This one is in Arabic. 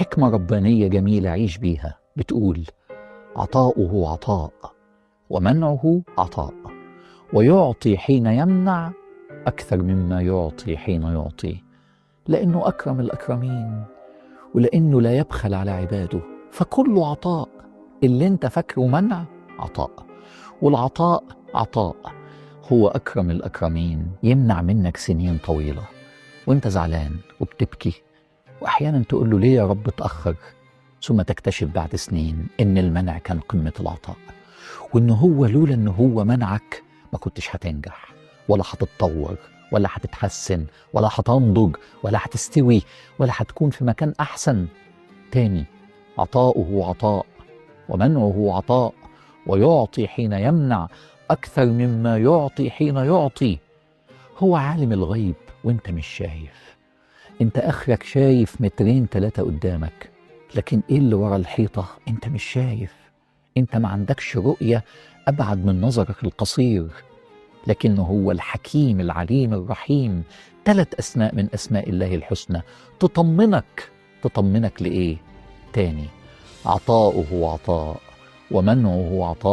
حكمة ربانية جميلة عيش بيها، بتقول: عطاؤه عطاء ومنعه عطاء، ويعطي حين يمنع أكثر مما يعطي حين يعطي، لأنه أكرم الأكرمين ولأنه لا يبخل على عباده، فكله عطاء. اللي انت فاكره منع عطاء، والعطاء عطاء. هو أكرم الأكرمين، يمنع منك سنين طويلة وانت زعلان وبتبكي، وأحيانا تقول له: ليه يا رب اتأخر؟ ثم تكتشف بعد سنين إن المنع كان قمة العطاء، وإن هو لولا إن هو منعك ما كنتش هتنجح ولا هتتطور ولا هتتحسن ولا هتنضج ولا هتستوي ولا هتكون في مكان أحسن. تاني، عطاؤه عطاء ومنعه عطاء، ويعطي حين يمنع أكثر مما يعطي حين يعطي. هو عالم الغيب وانت مش شايف، انت اخرك شايف مترين 3 قدامك، لكن ايه اللي ورا الحيطة انت مش شايف. انت ما عندكش رؤية ابعد من نظرك القصير، لكنه هو الحكيم العليم الرحيم. 3 اسماء من اسماء الله الحسنى تطمنك لإيه؟ تاني، عطاؤه عطاء ومنعه عطاء.